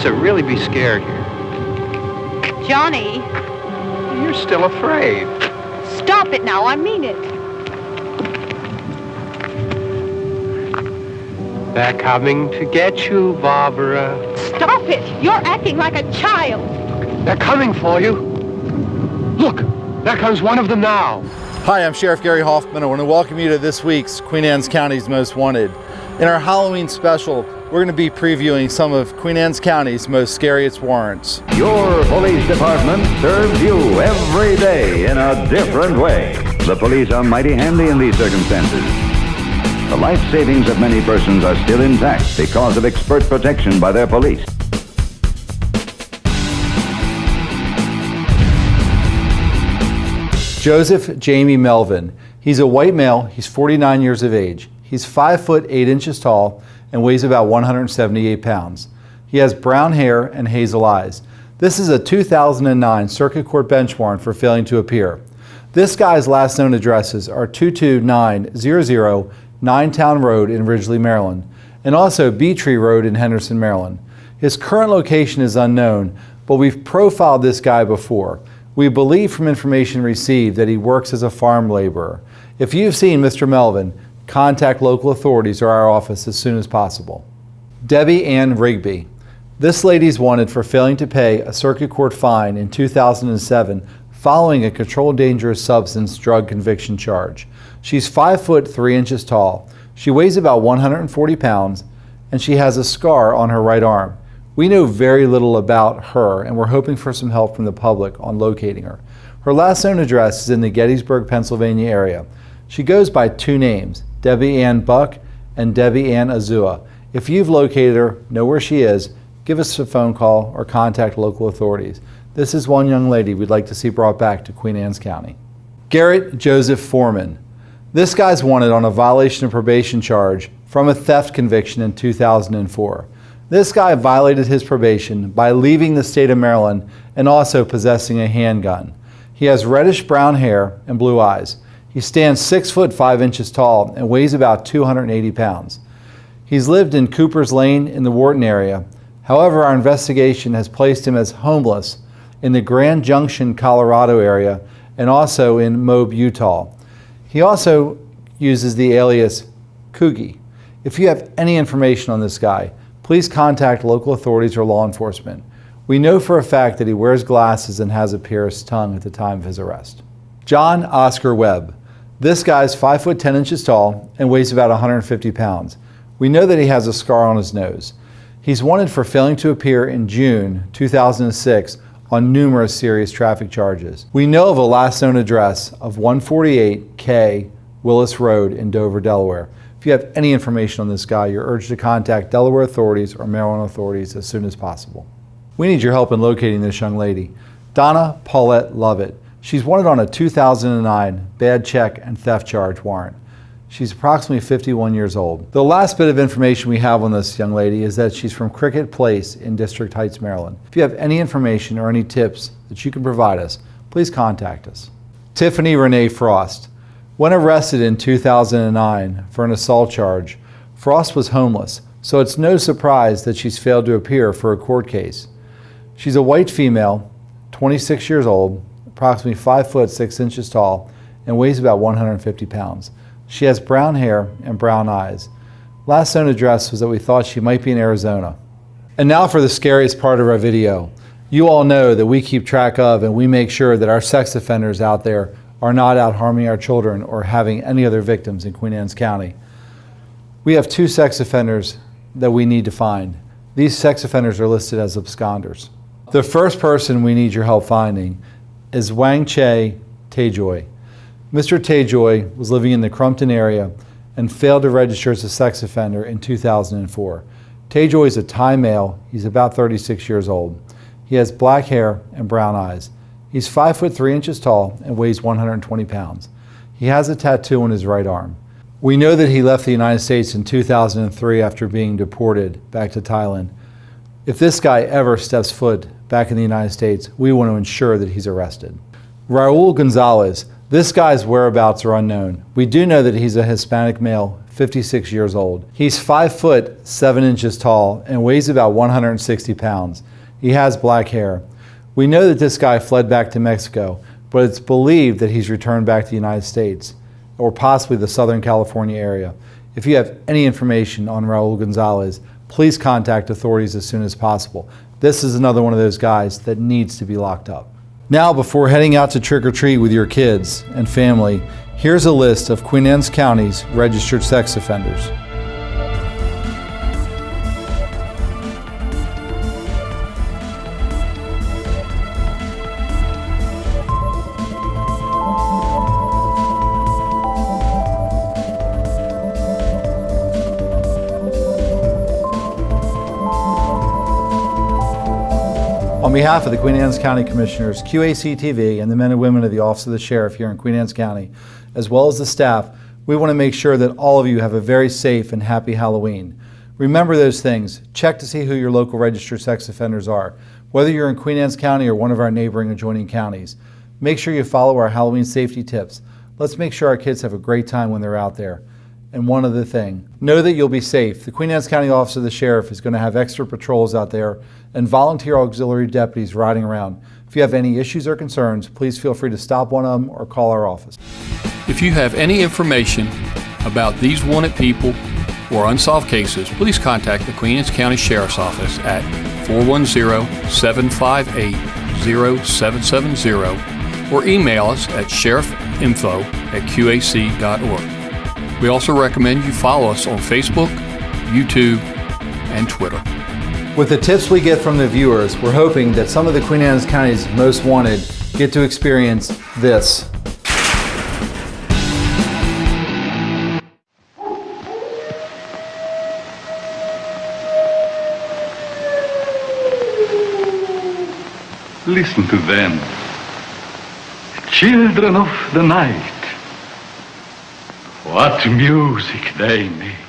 to really be scared here. Johnny. You're still afraid. Stop it now, I mean it. They're coming to get you, Barbara. Stop it! You're acting like a child. They're coming for you. Look, there comes one of them now. Hi, I'm Sheriff Gary Hoffman. I want to welcome you to this week's Queen Anne's County's Most Wanted. In our Halloween special, we're going to be previewing some of Queen Anne's County's most scariest warrants. Your police department serves you every day in a different way. The police are mighty handy in these circumstances. The life savings of many persons are still intact because of expert protection by their police. Joseph Jamie Melvin. He's a white male. He's 49 years of age. He's 5 foot 8 inches tall and weighs about 178 pounds. He has brown hair and hazel eyes. This is a 2009 Circuit Court bench warrant for failing to appear. This guy's last known addresses are 22900 Ninetown Road in Ridgely, Maryland, and also Bee Tree Road in Henderson, Maryland. His current location is unknown, but we've profiled this guy before. We believe from information received that he works as a farm laborer. If you've seen Mr. Melvin, contact local authorities or our office as soon as possible. Debbie Ann Rigby. This lady's wanted for failing to pay a circuit court fine in 2007 following a controlled dangerous substance drug conviction charge. She's 5 foot 3 inches tall. She weighs about 140 pounds and she has a scar on her right arm. We know very little about her and we're hoping for some help from the public on locating her. Her last known address is in the Gettysburg, Pennsylvania area. She goes by 2 names, Debbie Ann Buck and Debbie Ann Azua. If you've located her, know where she is, give us a phone call or contact local authorities. This is one young lady we'd like to see brought back to Queen Anne's County. Garrett Joseph Foreman. This guy's wanted on a violation of probation charge from a theft conviction in 2004. This guy violated his probation by leaving the state of Maryland and also possessing a handgun. He has reddish brown hair and blue eyes. He stands 6 foot 5 inches tall and weighs about 280 pounds. He's lived in Cooper's Lane in the Wharton area. However, our investigation has placed him as homeless in the Grand Junction, Colorado area and also in Moab, Utah. He also uses the alias Coogie. If you have any information on this guy, please contact local authorities or law enforcement. We know for a fact that he wears glasses and has a pierced tongue at the time of his arrest. John Oscar Webb. This guy's 5 foot 10 inches tall and weighs about 150 pounds. We know that he has a scar on his nose. He's wanted for failing to appear in June 2006 on numerous serious traffic charges. We know of a last known address of 148 K Willis Road in Dover, Delaware. If you have any information on this guy, you're urged to contact Delaware authorities or Maryland authorities as soon as possible. We need your help in locating this young lady. Donna Paulette Lovett. She's wanted on a 2009 bad check and theft charge warrant. She's approximately 51 years old. The last bit of information we have on this young lady is that she's from Cricket Place in District Heights, Maryland. If you have any information or any tips that you can provide us, please contact us. Tiffany Renee Frost. When arrested in 2009 for an assault charge, Frost was homeless, so it's no surprise that she's failed to appear for a court case. She's a white female, 26 years old, approximately 5 foot 6 inches tall, and weighs about 150 pounds. She has brown hair and brown eyes. Last known address was that we thought she might be in Arizona. And now for the scariest part of our video. You all know that we keep track of and we make sure that our sex offenders out there are not out harming our children or having any other victims in Queen Anne's County. We have 2 sex offenders that we need to find. These sex offenders are listed as absconders. The first person we need your help finding is Wang Che Taejoy. Mr. Taejoy was living in the Crumpton area and failed to register as a sex offender in 2004. Taejoy is a Thai male. He's about 36 years old. He has black hair and brown eyes. He's 5 foot 3 inches tall and weighs 120 pounds. He has a tattoo on his right arm. We know that he left the United States in 2003 after being deported back to Thailand. If this guy ever steps foot back in the United States, we want to ensure that he's arrested. Raul Gonzalez. This guy's whereabouts are unknown. We do know that he's a Hispanic male, 56 years old. He's 5 foot 7 inches tall and weighs about 160 pounds. He has black hair. We know that this guy fled back to Mexico, but it's believed that he's returned back to the United States, or possibly the Southern California area. If you have any information on Raul Gonzalez, please contact authorities as soon as possible. This is another one of those guys that needs to be locked up. Now, before heading out to trick or treat with your kids and family, here's a list of Queen Anne's County's registered sex offenders. On behalf of the Queen Anne's County Commissioners, QAC TV, and the men and women of the Office of the Sheriff here in Queen Anne's County, as well as the staff, we want to make sure that all of you have a very safe and happy Halloween. Remember those things. Check to see who your local registered sex offenders are, whether you're in Queen Anne's County or one of our neighboring adjoining counties. Make sure you follow our Halloween safety tips. Let's make sure our kids have a great time when they're out there. And one other thing, know that you'll be safe. The Queen Anne's County Office of the Sheriff is going to have extra patrols out there and volunteer auxiliary deputies riding around. If you have any issues or concerns, please feel free to stop one of them or call our office. If you have any information about these wanted people or unsolved cases, please contact the Queen Anne's County Sheriff's Office at 410-758-0770 or email us at sheriffinfo@qac.org. We also recommend you follow us on Facebook, YouTube, and Twitter. With the tips we get from the viewers, we're hoping that some of the Queen Anne's County's most wanted get to experience this. Listen to them, children of the night. What music they make.